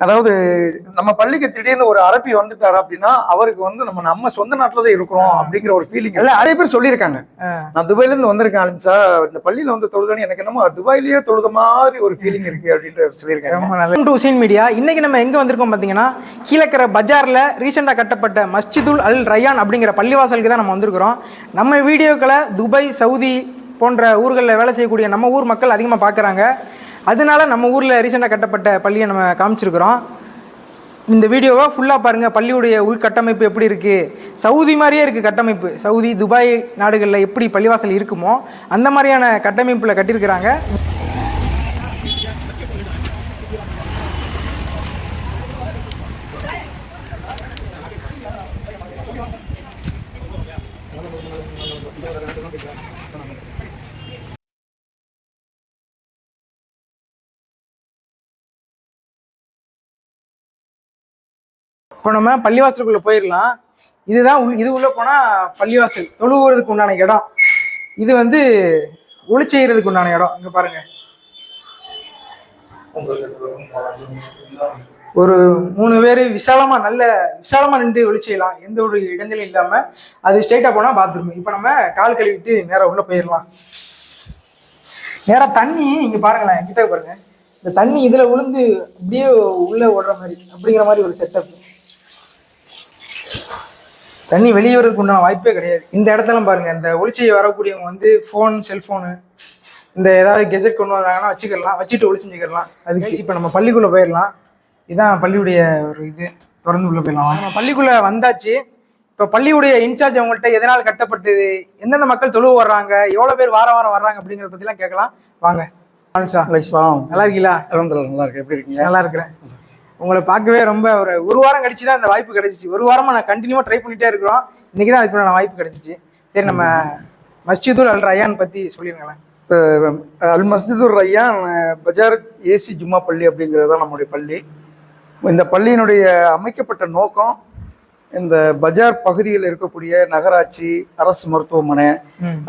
அதாவது நம்ம பள்ளிக்கு திடீர்னு ஒரு அரபி வந்துட்டாரு அப்படின்னா அவருக்கு வந்து நம்ம சொந்த நாட்டுல தான் இருக்கிறோம் அப்படிங்கிற ஒரு ஃபீலிங் நிறைய பேர் சொல்லியிருக்காங்க. நான் துபாயில இருந்து வந்திருக்கேன் அலிம்சா, இந்த பள்ளியில வந்து தொழுதானே எனக்கு என்னமோ துபாயிலேயே தொழுத மாதிரி ஒரு ஃபீலிங் இருக்கு அப்படின்ற சொல்லியிருக்காங்க. ஹுசைன் மீடியா இன்னைக்கு நம்ம எங்க வந்திருக்கோம் பாத்தீங்கன்னா, கீழக்கரை பஜார்ல ரீசெண்டா கட்டப்பட்ட மஸ்ஜிதுல் அல் ரயான் அப்படிங்கிற பள்ளிவாசலுக்கு தான் நம்ம வந்திருக்கிறோம். நம்ம வீடியோக்களை துபாய், சவுதி போன்ற ஊர்களில் வேலை செய்யக்கூடிய நம்ம ஊர் மக்கள் அதிகமாக பார்க்குறாங்க. அதனால நம்ம ஊரில் ரீசெண்டாக கட்டப்பட்ட பள்ளியை நம்ம காமிச்சிருக்கிறோம். இந்த வீடியோவை ஃபுல்லாக பாருங்கள். பள்ளியுடைய உள்கட்டமைப்பு எப்படி இருக்குது, சவுதி மாதிரியே இருக்குது கட்டமைப்பு. சவுதி, துபாய் நாடுகளில் எப்படி பள்ளிவாசல் இருக்குமோ அந்த மாதிரியான கட்டமைப்பில் கட்டியிருக்கிறாங்க. இப்போ நம்ம பள்ளிவாசலுக்குள்ளே போயிடலாம். இதுதான் இது உள்ளே போனால் பள்ளிவாசல் தொழுவுறதுக்கு உண்டான இடம். இது வந்து ஒளி செய்கிறதுக்கு உண்டான இடம். இங்கே பாருங்க, ஒரு 3 பேர் நல்ல விசாலமாக நின்று ஒளி செய்யலாம், எந்த ஒரு இடங்களும் இல்லாமல். அது ஸ்ட்ரைட்டாக போனால் பாத்ரூம். இப்போ நம்ம கால் கழுவிட்டு நேராக உள்ளே போயிடலாம். நேராக தண்ணி இங்கே பாருங்களேன், கிட்ட பாருங்க. இந்த தண்ணி இதில் விழுந்து அப்படியே உள்ளே ஓடுற மாதிரி அப்படிங்கிற மாதிரி ஒரு செட்டப். தண்ணி வெளியே வரதுக்கு உண்டான வாய்ப்பே கிடையாது. இந்த இடத்தெல்லாம் பாருங்க, இந்த ஒளிச்செய்ய வரக்கூடியவங்க வந்து செல்ஃபோனு இந்த ஏதாவது கெஜெட் கொண்டு வராங்கன்னா வச்சுக்கலாம், வச்சுட்டு ஒளி செஞ்சுக்கலாம். அதுக்கு இப்போ நம்ம பள்ளிக்குள்ளே போயிடலாம். இதுதான் பள்ளியுடைய ஒரு இது. திறந்து உள்ள போயிடலாம். நம்ம பள்ளிக்குள்ளே வந்தாச்சு. இப்போ பள்ளியுடைய இன்சார்ஜ் அவங்கள்ட்ட எதனால் கட்டப்பட்டது, எந்தெந்த மக்கள் தொழுவ வர்றாங்க, எவ்வளோ பேர் வாரம் வர்றாங்க அப்படிங்கிறத பற்றிலாம் கேட்கலாம். வாங்க. நல்லா இருக்கீங்களா? நல்லா இருக்கு. எப்படி இருக்கீங்க? நல்லா இருக்கிறேன். உங்களை பார்க்கவே ரொம்ப ஒரு வாரம் கழிச்சு தான் அந்த வாய்ப்பு கிடைச்சிச்சு. ஒரு வாரமாக நான் கண்டினியூவாக ட்ரை பண்ணிகிட்டே இருக்கிறோம். இன்றைக்கி தான் அதுக்கு நான் வாய்ப்பு கிடைச்சிச்சு. சரி, நம்ம மஸ்ஜிதுல் அல் ரயான் பற்றி சொல்லிடுங்களேன். இப்போ அல் மஸ்ஜிதுல் ரயான் பஜார் ஏசி ஜும்மா பள்ளி அப்படிங்கிறது தான் நம்முடைய பள்ளி. இந்த பள்ளியினுடைய அமைக்கப்பட்ட நோக்கம், இந்த பஜார் பகுதியில் இருக்கக்கூடிய நகராட்சி, அரசு மருத்துவமனை,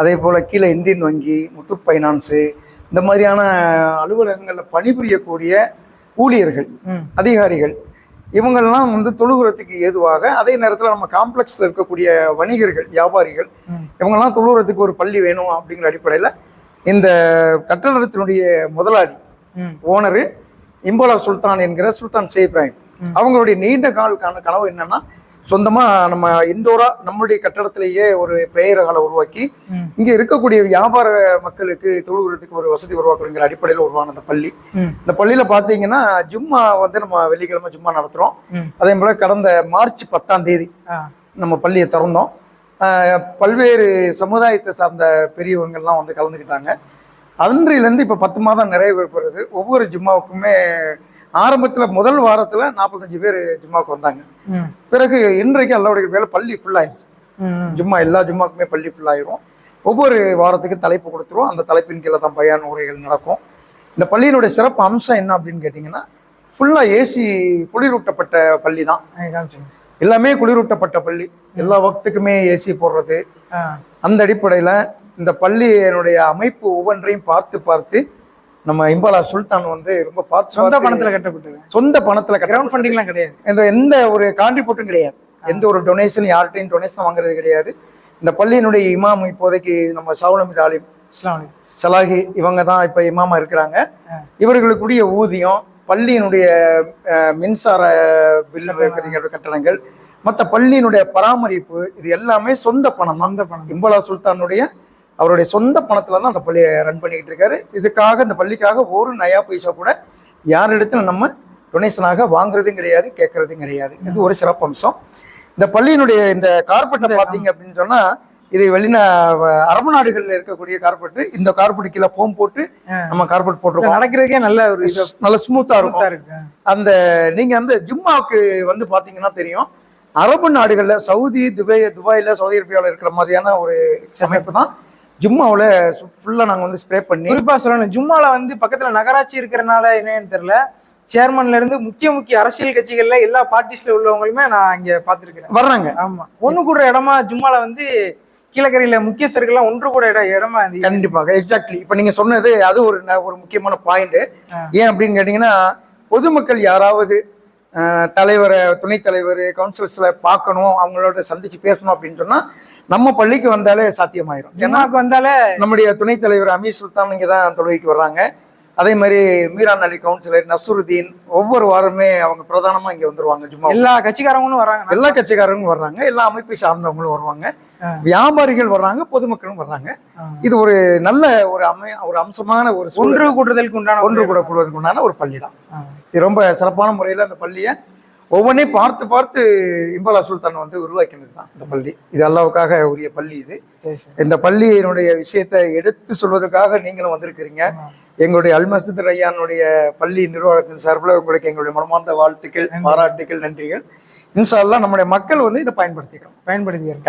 அதே போல் கீழே இந்தியன் வங்கி, முத்தூட் ஃபைனான்ஸு, இந்த மாதிரியான அலுவலகங்களில் பணிபுரியக்கூடிய ஊழியர்கள், அதிகாரிகள், இவங்கெல்லாம் வந்து தொழுகிறதுக்கு ஏதுவாக, அதே நேரத்தில் நம்ம காம்ப்ளெக்ஸில் இருக்கக்கூடிய வணிகர்கள், வியாபாரிகள், இவங்கெல்லாம் தொழுகிறதுக்கு ஒரு பள்ளி வேணும் அப்படிங்கிற அடிப்படையில் இந்த கட்டடத்தினுடைய முதலாளி, ஓனரு இம்போலா சுல்தான் என்கிற சுல்தான் ஷே இப்ராஹிம், அவங்களுடைய நீண்ட கால கனவு என்னன்னா, சொந்தமாக நம்ம இண்டோரா நம்மளுடைய கட்டடத்திலேயே ஒரு பெயரகளை உருவாக்கி இங்கே இருக்கக்கூடிய வியாபார மக்களுக்கு தொழுகிறதுக்கு ஒரு வசதி உருவாக்குங்கிற அடிப்படையில் உருவான அந்த பள்ளி. இந்த பள்ளியில் பார்த்தீங்கன்னா ஜும்மா வந்து நம்ம வெள்ளிக்கிழமை ஜும்மா நடத்துகிறோம். அதே போல் கடந்த மார்ச் 10ஆம் தேதி நம்ம பள்ளியை திறந்தோம். பல்வேறு சமுதாயத்தை சார்ந்த பெரியவங்கள்லாம் வந்து கலந்துக்கிட்டாங்க. அன்றையிலேருந்து இப்போ 10 மாதம் நிறைவு பெறுது. ஒவ்வொரு ஜும்மாவுக்குமே ஆரம்பத்தில் முதல் வாரத்தில் 45 பேர் ஜும்மாவுக்கு வந்தாங்க. பிறகு இன்றைக்கு அல்லாவுடைய வேலை பள்ளி ஃபுல்லாகிடுச்சு. ஜும்மா எல்லா ஜும்மாக்குமே பள்ளி ஃபுல்லாகிடும். ஒவ்வொரு வாரத்துக்கு தலைப்பு கொடுத்துருவோம். அந்த தலைப்பின் கீழே தான் பயான் உரைகள் நடக்கும். இந்த பள்ளியினுடைய சிறப்பு அம்சம் என்ன அப்படின்னு கேட்டிங்கன்னா, ஃபுல்லாக ஏசி குளிரூட்டப்பட்ட பள்ளி தான். எல்லாமே குளிரூட்டப்பட்ட பள்ளி, எல்லா வக்துக்குமே ஏசி போடுறது. அந்த அடிப்படையில் இந்த பள்ளியினுடைய அமைப்பு ஒவ்வொன்றையும் பார்த்து நம்ம இம்போலா சுல்தான் வந்து ரொம்ப பார்த்து சொந்த பணத்தில் கட்டப்பட்டது. சொந்த பணத்தில் கிரவுண்ட் ஃபண்டிங்லாம் கிடையாது. எந்த ஒரு கான்ட்ரிபியூட்டும் கிடையாது. எந்த ஒரு டொனேஷன், யார்கிட்டையும் டொனேஷன் வாங்குறது கிடையாது. இந்த பள்ளியினுடைய இமாம் இப்போதைக்கு நம்ம ஷவுல் ஆலிம் சலாஹி இவங்க தான் இப்போ இமாமா இருக்கிறாங்க. இவர்களுக்குரிய ஊதியம், பள்ளியினுடைய மின்சார பில் கட்டணங்கள், மற்ற பள்ளியினுடைய பராமரிப்பு, இது எல்லாமே சொந்த பணம் தான். இம்போலா சுல்தானுடைய அவருடைய சொந்த பணத்தில் தான் அந்த பள்ளியை ரன் பண்ணிக்கிட்டு இருக்காரு. இதுக்காக இந்த பள்ளிக்காக ஒரு நயா பைசா கூட யாரிடத்துல நம்ம டொனேஷனாக வாங்குறதும் கிடையாது, கேட்கறதும் கிடையாது. இது ஒரு சிறப்பம்சம். இந்த பள்ளியினுடைய இந்த கார்பெட்டை பார்த்தீங்க அப்படின்னு சொன்னால், இது அரபு நாடுகளில் இருக்கக்கூடிய கார்பெட்டு. இந்த கார்பெட்டு கீழே ஃபோம் போட்டு நம்ம கார்பெட் போட்டிருக்கோம். நடக்கிறதுக்கே நல்ல ஸ்மூத்தாக இருக்கும். அந்த நீங்கள் அந்த ஜும்மாவுக்கு வந்து பார்த்தீங்கன்னா தெரியும், அரபு நாடுகளில் சவுதி, துபாயில், சவுதி அரேபியாவில் இருக்கிற மாதிரியான ஒரு அமைப்பு தான் ஜும்மாவில் ஃபுல்லாக நாங்கள் வந்து ஸ்ப்ரே பண்ணி. குறிப்பாக சொல்லணும், ஜும்மாவில் வந்து பக்கத்தில் நகராட்சி இருக்கிறனால என்னன்னு தெரியல, சேர்மன்ல இருந்து முக்கிய அரசியல் கட்சிகள்ல எல்லா பார்ட்டிஸ்ல உள்ளவங்களுமே நான் இங்க பாத்துருக்கேன், வர்றாங்க. ஆமா, ஒண்ணு கூட இடமா ஜும்மால வந்து கீழக்கரையில முக்கியஸ்தர்கள்லாம் ஒன்று கூட இடமா. கண்டிப்பாக, எக்ஸாக்ட்லி. இப்ப நீங்க சொன்னது அது ஒரு முக்கியமான பாயிண்ட். ஏன் அப்படின்னு கேட்டீங்கன்னா, பொதுமக்கள் யாராவது தலைவரை, துணைத் தலைவர், கவுன்சிலர்ஸில் பார்க்கணும், அவங்களோட சந்திச்சு பேசணும் அப்படின்னு சொன்னால் நம்ம பள்ளிக்கு வந்தாலே சாத்தியமாயிரும். ஜும்மாக்கு வந்தாலே நம்முடைய துணைத் தலைவர் அமீர் சுல்தான் இங்கே தான் தொழுகைக்கு வர்றாங்க. அதே மாதிரி மீரான் அலி கவுன்சிலர், நசுருதீன் ஒவ்வொரு வாரமே அவங்க பிரதானமாக இங்கே வந்துருவாங்க. ஜும்மா எல்லா கட்சிக்காரங்களும் வராங்க, எல்லா கட்சிக்காரங்களும் வர்றாங்க, எல்லா அமைப்பை சார்ந்தவங்களும் வருவாங்க, வியாபாரிகள் வர்றாங்க, பொதுமக்களும் வர்றாங்க. இது ஒரு நல்ல ஒரு அம்சமான ஒரு ஒன்று கூடுதலுக்கு உண்டான ஒரு பள்ளி தான். இது ரொம்ப சிறப்பான முறையில் அந்த பள்ளியை ஒவ்வொன்றையும் பார்த்து பார்த்து இம்பலா சுல்தான் வந்து உருவாக்கினது தான் இந்த பள்ளி. இது அல்லாவுக்காக உரிய பள்ளி. இது இந்த பள்ளியினுடைய விஷயத்தை எடுத்து சொல்வதற்காக நீங்களும் வந்திருக்கிறீங்க. எங்களுடைய அல் மஸ்ஜித் ரய்யானுடைய பள்ளி நிர்வாகத்தின் சார்பில் உங்களுக்கு எங்களுடைய மனமார்ந்த வாழ்த்துக்கள், பாராட்டுகள், நன்றிகள். இன்ஷா அல்லாஹ் நம்முடைய மக்கள் வந்து இதை பயன்படுத்திக்கிறோம்.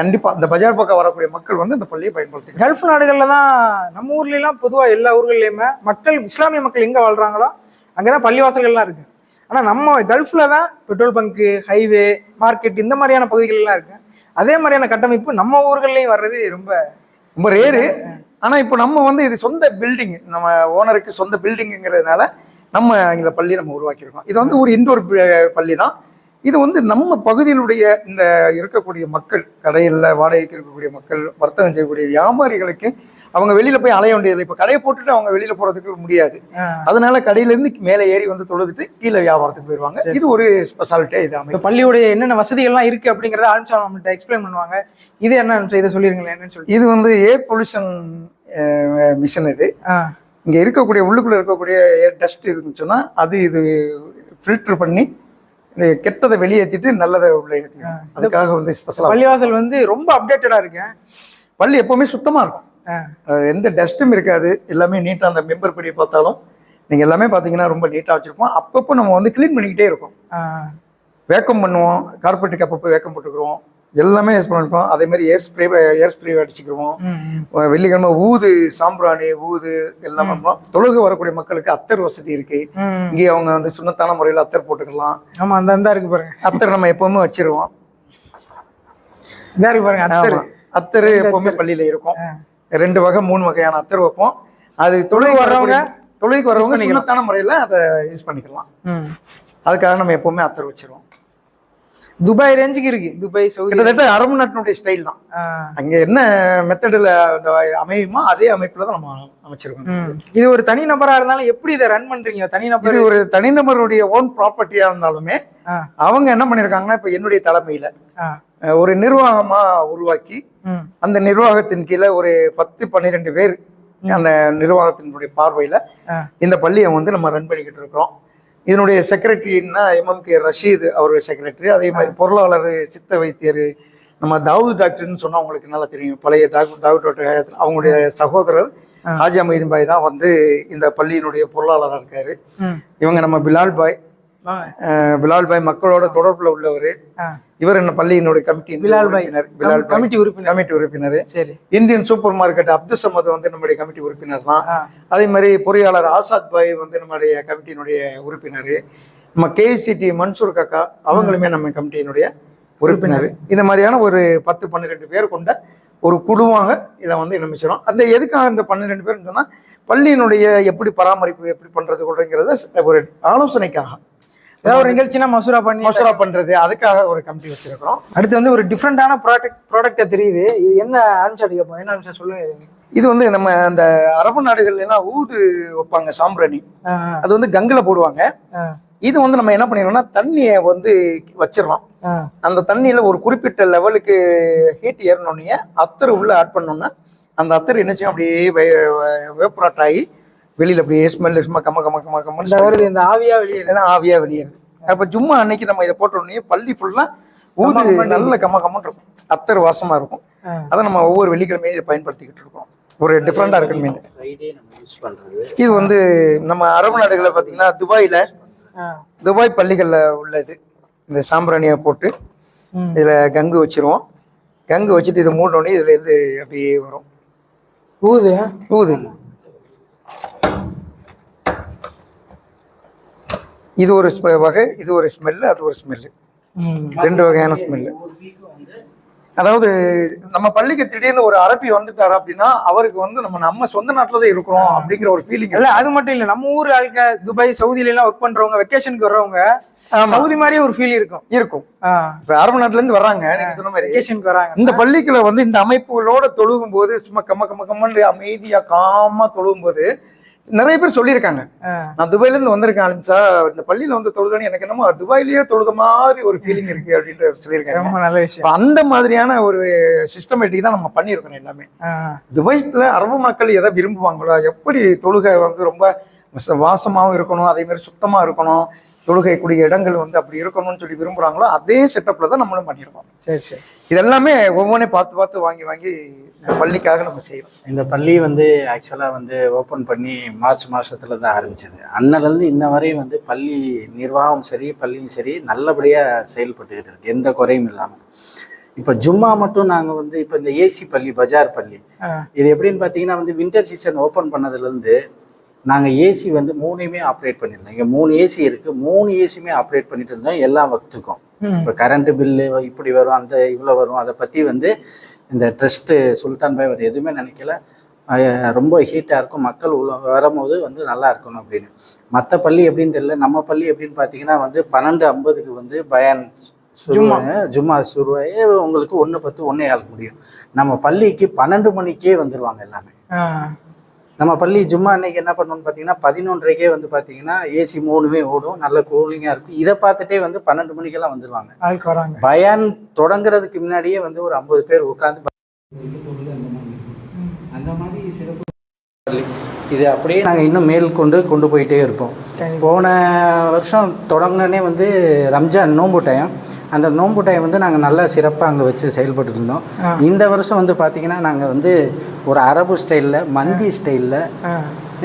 கண்டிப்பா இந்த பஜார் பக்கம் வரக்கூடிய மக்கள் வந்து இந்த பள்ளியை பயன்படுத்திக்கிறோம். கல்ஃப் நாடுகள்ல தான், நம்ம ஊர்ல எல்லாம் பொதுவா எல்லா ஊர்கள்லயுமே மக்கள், இஸ்லாமிய மக்கள் எங்க வாழ்றாங்களோ அங்கதான் பள்ளிவாசல்கள்லாம் இருக்கு. ஆனா நம்ம கல்ஃப்ல தான் பெட்ரோல் பங்கு, ஹைவே, மார்க்கெட் இந்த மாதிரியான பகுதிகள் எல்லாம் இருக்கு. அதே மாதிரியான கட்டமைப்பு நம்ம ஊர்கள்லயும் வர்றது ரொம்ப ரொம்ப ரேரு. ஆனா இப்போ நம்ம வந்து இது சொந்த பில்டிங், நம்ம ஓனருக்கு சொந்த பில்டிங்கிறதுனால நம்ம எங்களை பள்ளி நம்ம உருவாக்கியிருக்கோம். இது வந்து ஒரு இன்டோர் பள்ளி தான். இது வந்து நம்ம பகுதியினுடைய இந்த இருக்கக்கூடிய மக்கள், கடையில் வாடகைக்கு இருக்கக்கூடிய மக்கள், வர்த்தகம் செய்யக்கூடிய வியாபாரிகளுக்கு அவங்க வெளியில போய் அலைய வேண்டியது. இப்போ கடையை போட்டுட்டு அவங்க வெளியில போறதுக்கு முடியாது. அதனால கடையிலேருந்து மேலே ஏறி வந்து தொழுதுட்டு கீழே வியாபாரத்துக்கு போயிடுவாங்க. இது ஒரு ஸ்பெஷாலிட்டியா இது அமைப்பு. பள்ளியுடைய என்னென்ன வசதிகள்லாம் இருக்கு அப்படிங்கிறத ஆரம்பிச்சா நம்மள்ட்ட எக்ஸ்பிளைன் பண்ணுவாங்க. இது என்ன இதை சொல்லிருங்களேன் என்னன்னு சொல்லி. இது வந்து ஏர் பொல்யூஷன் மிஷின். இது இங்க இருக்கக்கூடிய உள்ளுக்குள்ள இருக்கக்கூடிய ஏர் டஸ்ட் இருக்குன்னு சொன்னா அது இது ஃபில்டர் பண்ணி கெட்டதை வெளியேற்றிட்டு நல்லதை உள்ள ஏற்றிக்கும். அதுக்காக வந்து ஸ்பெஷலாக பள்ளிவாசல் வந்து ரொம்ப அப்டேட்டடா இருக்கு. பள்ளி எப்பவுமே சுத்தமா இருக்கும், எந்த டஸ்ட்டும் இருக்காது, எல்லாமே நீட்டா. அந்த மெம்பர் படி பார்த்தாலும் நீங்க எல்லாமே பாத்தீங்கன்னா ரொம்ப நீட்டா வச்சிருப்போம். அப்பப்போ நம்ம வந்து கிளீன் பண்ணிக்கிட்டே இருக்கோம், வேக்கம் பண்ணுவோம், கார்பெட்டுக்கு அப்பப்போ வேக்கம் போட்டுக்கிறோம், எல்லாமே யூஸ் பண்ணிருக்கோம். அதே மாதிரி ஏர் ஸ்ப்ரே அடிச்சுக்கிடுவோம். வெள்ளிக்கிழமை ஊது, சாம்பிராணி, ஊது எல்லாம் பண்ணுறோம். தொழுகை வரக்கூடிய மக்களுக்கு அத்தர் வசதி இருக்கு. இங்கே அவங்க வந்து சுண்ணத்தான முறையில் அத்தர் போட்டுக்கலாம். ஆமா, அந்த இருக்கு பாருங்க. அத்தர் நம்ம எப்பவுமே வச்சிருவோம். பாருங்க, அத்தர் எப்பவுமே பள்ளியில இருக்கும். 2 வகை 3 வகையான அத்தர் வைப்போம். அது தொழுகைக்கு வர்றவங்க சுண்ணத்தான முறையில் அதை யூஸ் பண்ணிக்கலாம். அதுக்காக நம்ம எப்பவுமே அத்தர் வச்சிருவோம். துபாய் ரேஞ்சுக்கு இருக்கு. துபாய், சவுதி, கிட்டத்தட்ட அரபு நாட்டினுடைய ஸ்டைல் தான். அங்க என்ன மெத்தடில் அமையுமோ அதே அமைப்புல தான் நம்ம அமைச்சிருக்கோம். இது ஒரு தனி நபரா இருந்தாலும் எப்படி இதை ரன் பண்றீங்க? தனிநபர், இது ஒரு தனிநபருடைய ஓன் ப்ராப்பர்ட்டியா இருந்தாலுமே அவங்க என்ன பண்ணிருக்காங்கன்னா, இப்ப என்னுடைய தலைமையில ஒரு நிர்வாகமா உருவாக்கி அந்த நிர்வாகத்தின் கீழே ஒரு 10-12 பேர் அந்த நிர்வாகத்தினுடைய பார்வையில இந்த பள்ளியை வந்து நம்ம ரன் பண்ணிக்கிட்டு இருக்கிறோம். இதனுடைய செக்ரட்டரின்னா MMK ரஷீத் அவருடைய செக்ரட்டரி. அதே மாதிரி பொருளாளர் சித்த வைத்தியர் நம்ம தாவூத் டாக்டர்னு சொன்னா உங்களுக்கு நல்லா தெரியும், பழைய தாவூத் டாக்டர் அவங்களுடைய சகோதரர் ஹாஜி அமீதின் பாய் தான் வந்து இந்த பள்ளியினுடைய பொருளாளராக இருக்காரு. இவங்க நம்ம பிலால் பாய் மக்களோட தொடர்புல உள்ளவர். இவர் என்ன பள்ளியினுடைய கமிட்டி உறுப்பினர். இந்தியன் சூப்பர் மார்க்கெட் அப்துல் சமத் வந்து நம்முடைய கமிட்டி உறுப்பினர் தான். அதே மாதிரி பொறியாளர் ஆசாத் பாய் வந்து நம்முடைய கமிட்டியினுடைய உறுப்பினர். நம்ம KCT மன்சூர் காக்கா அவங்களுமே நம்ம கமிட்டியினுடைய உறுப்பினர். இந்த மாதிரியான ஒரு 10-12 பேர் கொண்ட ஒரு குழுவாக இதை வந்து இணைச்சிடும். அந்த எதுக்காக இந்த 12 பேர் சொன்னா, பள்ளியினுடைய எப்படி பராமரிப்பு எப்படி பண்றது கூடங்கிறத ஒரு ஆலோசனைக்காக, ஏதாவது ஒரு நிகழ்ச்சினா மசூரா பண்றது, அதுக்காக ஒரு கமிட்டி வச்சிருக்கிறோம். அடுத்து வந்து ஒரு டிஃப்ரெண்டான ப்ராடக்ட் தெரியுது. இது என்ன ஆரம்பிச்சாடிக்கப்போம், என்ன ஆரம்பிச்சா சொல்லுங்க. இது வந்து நம்ம அந்த அரபு நாடுகள்ல எல்லாம் ஊது வைப்பாங்க, சாம்பிராணி. அது வந்து கங்குல போடுவாங்க. இது வந்து நம்ம என்ன பண்ணிடுறோம்னா, தண்ணியை வந்து வச்சிடறோம். அந்த தண்ணியில ஒரு குறிப்பிட்ட லெவலுக்கு ஹீட் ஏறணுன்னே அத்தர் உள்ள ஆட் பண்ணோம்னா அந்த அத்தர் என்ன செய்யும், அப்படியே வேப்பராட் ஆகி வெளியில அப்படியே ஸ்மெல் கம்ம வருது. இந்த ஆவியா வெளியேறுது. அப்ப ஜும்மா அன்னைக்கு நம்ம இதை போட்டோடனே பள்ளி ஃபுல்லா ஊது நல்ல கம்மன்னு இருக்கும், அத்தர் வாசமா இருக்கும். அதை நம்ம ஒவ்வொரு வெள்ளிக்கிழமையும் இதை பயன்படுத்திக்கிட்டு இருக்கோம். ஒரு டிஃப்ரெண்டா இருக்கு. இது வந்து நம்ம அரபு நாடுகளை பார்த்தீங்கன்னா, துபாய் பள்ளிகள்ல உள்ளது. இந்த சாம்பிராணியை போட்டு இதுல கங்கு வச்சிருவோம். கங்கு வச்சுட்டு இதை மூடனோடனே இதுல இருந்து அப்படியே வரும் ஊது. இது ஒரு வகை, இது ஒரு ஸ்மெல்லு, அது ஒரு ஸ்மெல்லு. 2 வகையான ஸ்மெல்லு. அதாவது நம்ம பள்ளிக்கு திடீர்னு ஒரு அரபி வந்துட்டாரு அப்படின்னா அவருக்கு வந்து நம்ம சொந்த நாட்டுல தான் இருக்கிறோம் அப்படிங்கிற ஒரு ஃபீலிங். இல்ல அது மட்டும் இல்ல, நம்ம ஊர் ஆளுங்க துபாய் சவுதியில எல்லாம் ஒர்க் பண்றவங்க வெக்கேஷனுக்கு வர்றவங்க சவுதி மாதிரியே ஒரு ஃபீல் இருக்கும். இப்ப அரபு நாட்டுல இருந்து வர்றாங்க, நீங்க சொன்ன மாதிரி வெக்கேஷனுக்கு வராங்க. இந்த பள்ளிக்குள்ள வந்து இந்த அமைப்புகளோட தொழுகும் போது சும்மா கம்மன்னு அமைதியா காமா தொழுகும் போது நிறைய பேர் சொல்லியிருக்காங்க, நான் துபாயில இருந்து வந்திருக்கேன் அலிம்சா, இந்த பள்ளியில வந்து தொழுதுன்னு எனக்கு என்னமோ துபாயிலேயே தொழுத மாதிரி ஒரு ஃபீலிங் இருக்கு அப்படின்ற சொல்லியிருக்காங்க. ரொம்ப நல்ல விஷயம். அந்த மாதிரியான ஒரு சிஸ்டமேட்டிக் தான் நம்ம பண்ணியிருக்கோம் எல்லாமே. துபாய்ல அரபு மக்கள் எதை விரும்புவாங்களோ, எப்படி தொழுகை வந்து ரொம்ப வாசமாகவும் இருக்கணும், அதே மாதிரி சுத்தமா இருக்கணும், தொழுகைக்கூடிய இடங்கள் வந்து அப்படி இருக்கணும்னு சொல்லி விரும்புறாங்களோ அதே செட்டப்ல தான் நம்மளும் பண்ணியிருக்கோம். சரி சரி. இதெல்லாமே ஒவ்வொன்றையும் பார்த்து வாங்கி இந்த பள்ளிக்காக நம்ம செய்யறோம். இந்த பள்ளி வந்து ஆக்சுவலாக வந்து ஓப்பன் பண்ணி மார்ச் மாதத்துல தான் ஆரம்பிச்சது. அன்னிலேருந்து இன்ன வரையும் வந்து பள்ளி நிர்வாகம் சரி பள்ளியும் சரி நல்லபடியாக செயல்பட்டுக்கிட்டு இருக்கு, எந்த குறையும் இல்லாமல். இப்போ ஜும்மா மட்டும் நாங்கள் வந்து இப்போ இந்த ஏசி பள்ளி பஜார் பள்ளி இது எப்படின்னு பார்த்தீங்கன்னா வந்து வின்டர் சீசன் ஓப்பன் பண்ணதுலேருந்து நாங்கள் ஏசி வந்து 3மே ஆப்ரேட் பண்ணியிருந்தோம். இங்கே 3 ஏசி இருக்குது, 3 ஏசியுமே ஆப்ரேட் பண்ணிட்டு இருந்தோம் எல்லா வக்துக்கும். இப்போ கரண்ட்டு பில்லு இப்படி வரும், அந்த இவ்வளோ வரும், அதை பற்றி வந்து இந்த ட்ரஸ்ட்டு சுல்தான் பாய் அவர் எதுவுமே நினைக்கல. ரொம்ப ஹீட்டாக இருக்கும், மக்கள் வரும்போது வந்து நல்லா இருக்கணும் அப்படின்னு. மற்ற பள்ளி எப்படின்னு தெரியல, நம்ம பள்ளி எப்படின்னு பார்த்தீங்கன்னா வந்து 12:50க்கு வந்து பயான் ஜும்மா சுருவாயே உங்களுக்கு 1:10 1:15 முடியும். நம்ம பள்ளிக்கு 12 மணிக்கே வந்துடுவாங்க எல்லாமே. நம்ம பள்ளி ஜும்மா அன்னைக்கு என்ன பண்ணணும்னு பார்த்தீங்கன்னா 11:30க்கே வந்து பார்த்தீங்கன்னா ஏசி 3மே ஓடும், நல்ல கூலிங்காக இருக்கும். இதை பார்த்துட்டே வந்து 12 மணிக்கெல்லாம் வந்துடுவாங்க. பயான் தொடங்குறதுக்கு முன்னாடியே வந்து ஒரு 50 பேர் உட்காந்து அந்த மாதிரி சிறப்பு பள்ளி இது அப்படியே நாங்கள் இன்னும் மேல் கொண்டு போயிட்டே இருப்போம். போன வருஷம் தொடங்கினே வந்து ரம்ஜான் நோன்பு டைம், அந்த நோன்பு டைம் வந்து நாங்கள் நல்லா சிறப்பாக அங்கே வச்சு செயல்பட்டு இருந்தோம். இந்த வருஷம் வந்து பார்த்திங்கன்னா நாங்கள் வந்து ஒரு அரபு ஸ்டைலில் மந்தி ஸ்டைலில்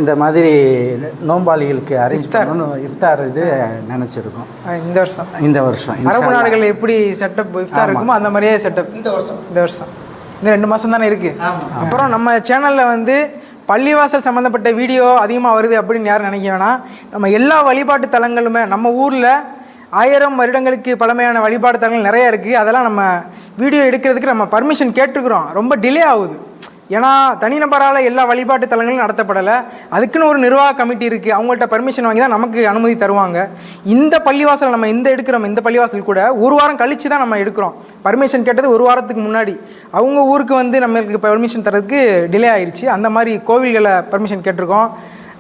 இந்த மாதிரி நோம்பாளிகளுக்கு அரேஞ்ச் பண்ணணும் இஃப்தார் இது நினச்சிருக்கோம். இந்த வருஷம் அரபு நாடுகள் எப்படி செட்டப் இஃப்தார் இருக்குமோ அந்த மாதிரியே செட்டப் இந்த வருஷம் இன்னும் 2 மாதம் தானே இருக்குது. அப்புறம் நம்ம சேனலில் வந்து பள்ளிவாசல் சம்மந்தப்பட்ட வீடியோ அதிகமாக வருது அப்படின்னு யாரும் நினைக்க வேணாம். நம்ம எல்லா வழிபாட்டு தலங்களுமே நம்ம ஊரில் 1000 வருடங்களுக்கு பழமையான வழிபாடு தலங்கள் நிறையா இருக்குது. அதெல்லாம் நம்ம வீடியோ எடுக்கிறதுக்கு நம்ம பர்மிஷன் கேட்டுருக்குறோம். ரொம்ப டிலே ஆகுது, ஏன்னா தனிநபரால் எல்லா வழிபாட்டு தலங்களும் நடத்தப்படலை. அதுக்குன்னு ஒரு நிர்வாக கமிட்டி இருக்குது, அவங்கள்ட்ட பர்மிஷன் வாங்கி தான் நமக்கு அனுமதி தருவாங்க. இந்த பள்ளிவாசல் நம்ம எடுக்கிறோம், இந்த பள்ளிவாசல் கூட 1 வாரம் கழித்து தான் நம்ம எடுக்கிறோம். பர்மிஷன் கேட்டது 1 வாரத்துக்கு முன்னாடி. அவங்க ஊருக்கு வந்து நம்மளுக்கு பர்மிஷன் தரதுக்கு டிலே ஆயிடுச்சு. அந்த மாதிரி கோவில்களை பர்மிஷன் கேட்டிருக்கோம்.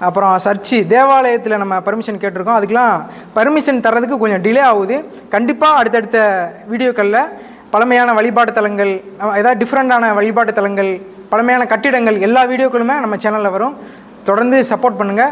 அப்புறம் சர்ச்சு தேவாலயத்தில் நம்ம பர்மிஷன் கேட்டிருக்கோம். அதுக்கெலாம் பர்மிஷன் தர்றதுக்கு கொஞ்சம் டிலே ஆகுது. கண்டிப்பாக அடுத்தடுத்த வீடியோக்களில் பழமையான வழிபாட்டு தலங்கள், ஏதாவது டிஃப்ரெண்ட்டான வழிபாட்டு தலங்கள், பழமையான கட்டிடங்கள் எல்லா வீடியோக்களுமே நம்ம சேனலில் வரும். தொடர்ந்து சப்போர்ட் பண்ணுங்கள்.